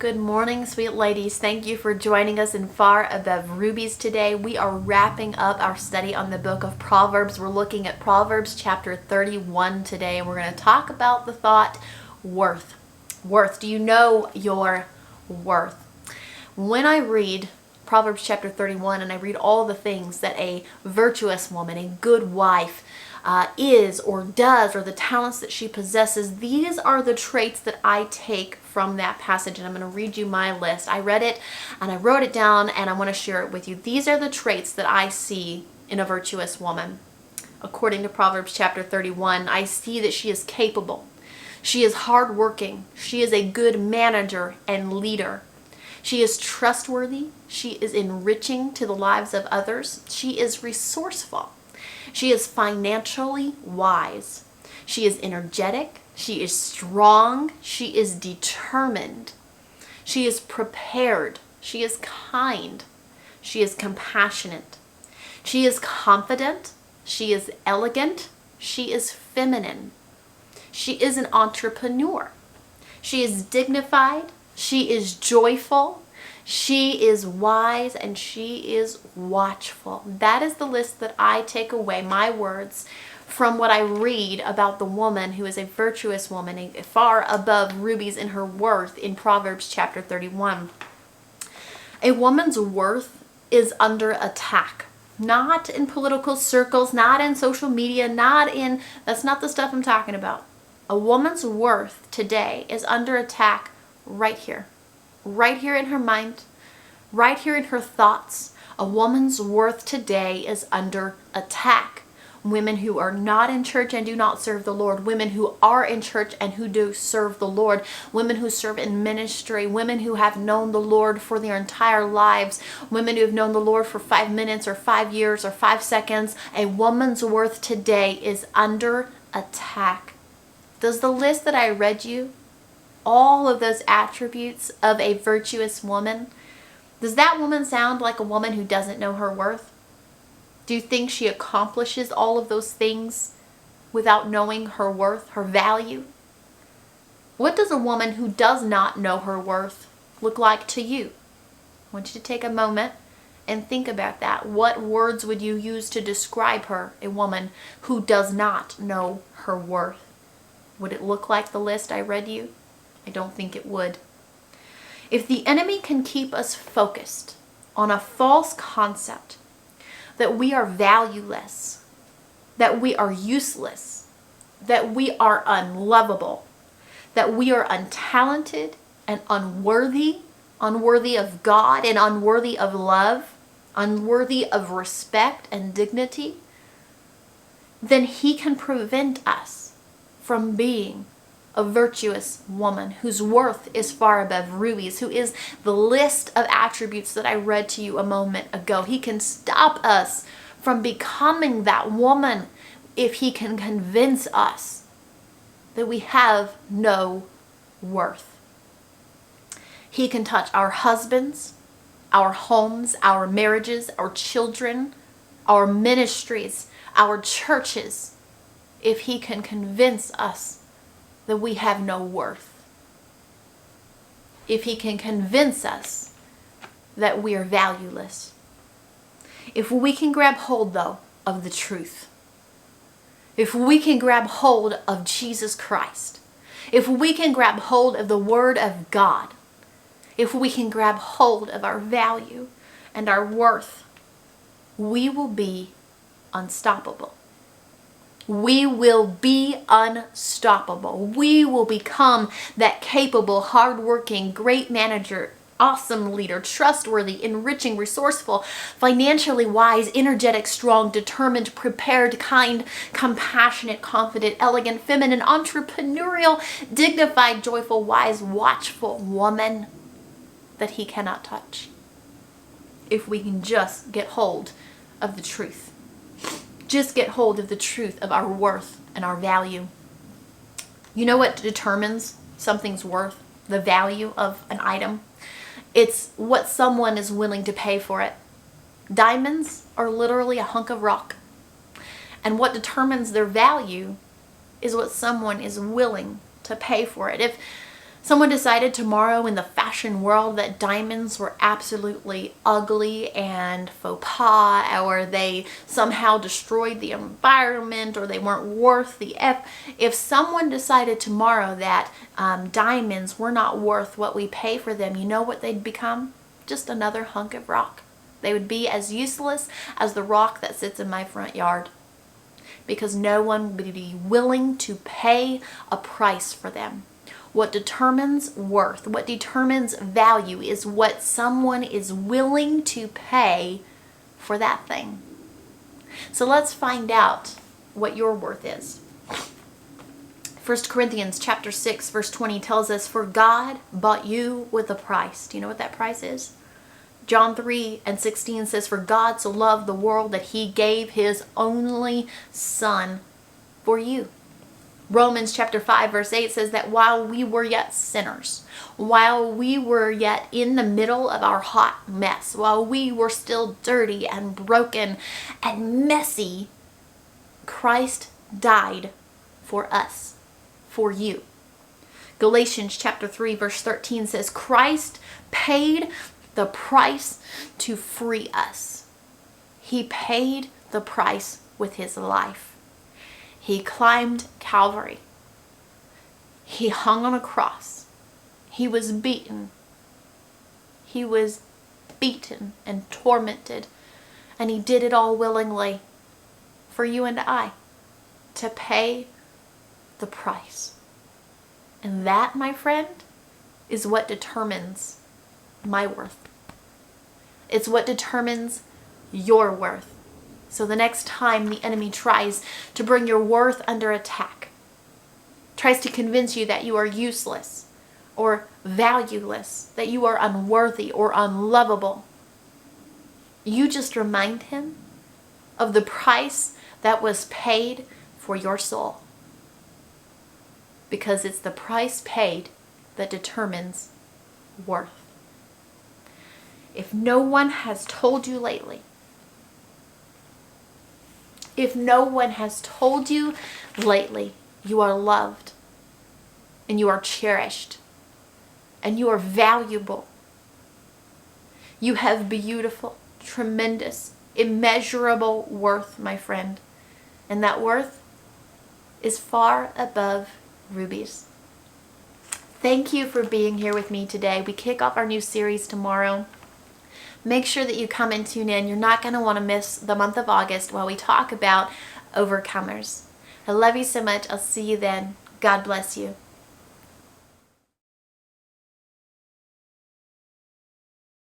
Good morning, sweet ladies. Thank you for joining us in Far Above Rubies today. We are wrapping up our study on the book of Proverbs. We're looking at Proverbs chapter 31 today, and we're going to talk about the thought worth. Worth. Do you know your worth? When I read Proverbs chapter 31 and I read all the things that a virtuous woman, a good wife, is or does, or the talents that she possesses, these are the traits that I take from that passage, and I'm going to read you my list. I read it and I wrote it down, and I want to share it with you. These are the traits that I see in a virtuous woman. According to Proverbs chapter 31, I see that she is capable. She is hardworking. She is a good manager and leader. She is trustworthy. She is enriching to the lives of others. She is resourceful. She is financially wise. She is energetic. She is strong. She is determined. She is prepared. She is kind. She is compassionate. She is confident. She is elegant. She is feminine. She is an entrepreneur. She is dignified. She is joyful. She is wise, and she is watchful. That is the list that I take away, my words, from what I read about the woman who is a virtuous woman, far above rubies in her worth in Proverbs chapter 31. A woman's worth is under attack. Not in political circles, not in social media, that's not the stuff I'm talking about. A woman's worth today is under attack right here in her mind, right here in her thoughts. A woman's worth today is under attack. Women who are not in church and do not serve the Lord, women who are in church and who do serve the Lord, women who serve in ministry, women who have known the Lord for their entire lives, women who have known the Lord for 5 minutes or 5 years or 5 seconds. A woman's worth today is under attack. Does the list that I read you, all of those attributes of a virtuous woman, does that woman sound like a woman who doesn't know her worth? Do you think she accomplishes all of those things without knowing her worth, her value? What does a woman who does not know her worth look like to you? I want you to take a moment and think about that. What words would you use to describe her, a woman who does not know her worth? Would it look like the list I read you? I don't think it would. If the enemy can keep us focused on a false concept that we are valueless, that we are useless, that we are unlovable, that we are untalented and unworthy of God and unworthy of love, unworthy of respect and dignity, then he can prevent us from being a virtuous woman whose worth is far above rubies, who is the list of attributes that I read to you a moment ago. He can stop us from becoming that woman if he can convince us that we have no worth. He can touch our husbands, our homes, our marriages, our children, our ministries, our churches, if he can convince us that we have no worth. If he can convince us that we are valueless. If we can grab hold, though, of the truth, if we can grab hold of Jesus Christ, if we can grab hold of the Word of God, if we can grab hold of our value and our worth, we will be unstoppable. We will be unstoppable. We will become that capable, hardworking, great manager, awesome leader, trustworthy, enriching, resourceful, financially wise, energetic, strong, determined, prepared, kind, compassionate, confident, elegant, feminine, entrepreneurial, dignified, joyful, wise, watchful woman that he cannot touch. If we can just get hold of the truth. Just get hold of the truth of our worth and our value. You know what determines something's worth, the value of an item? It's what someone is willing to pay for it. Diamonds are literally a hunk of rock. And what determines their value is what someone is willing to pay for it. Someone decided tomorrow in the fashion world that diamonds were absolutely ugly and faux pas, or they somehow destroyed the environment, or they weren't worth the if someone decided tomorrow that diamonds were not worth what we pay for them, you know what they'd become? Just another hunk of rock. They would be as useless as the rock that sits in my front yard, because no one would be willing to pay a price for them. What determines worth, what determines value, is what someone is willing to pay for that thing. So let's find out what your worth is. 1 Corinthians chapter 6 verse 20 tells us, "For God bought you with a price." Do you know what that price is? John 3:16 says, "For God so loved the world that he gave his only Son for you." Romans chapter 5 verse 8 says that while we were yet sinners, while we were yet in the middle of our hot mess, while we were still dirty and broken and messy, Christ died for us, for you. Galatians chapter 3 verse 13 says, "Christ paid the price to free us." He paid the price with his life. He climbed Calvary. He hung on a cross. He was beaten. He was beaten and tormented. And he did it all willingly for you and I, to pay the price. And that, my friend, is what determines my worth. It's what determines your worth. So the next time the enemy tries to bring your worth under attack, tries to convince you that you are useless or valueless, that you are unworthy or unlovable, you just remind him of the price that was paid for your soul. Because it's the price paid that determines worth. If no one has told you lately, you are loved and you are cherished and you are valuable, you have beautiful, tremendous, immeasurable worth, my friend. And that worth is far above rubies. Thank you for being here with me today. We kick off our new series tomorrow. Make sure that you come and tune in. You're not going to want to miss the month of August while we talk about overcomers. I love you so much. I'll see you then. God bless you.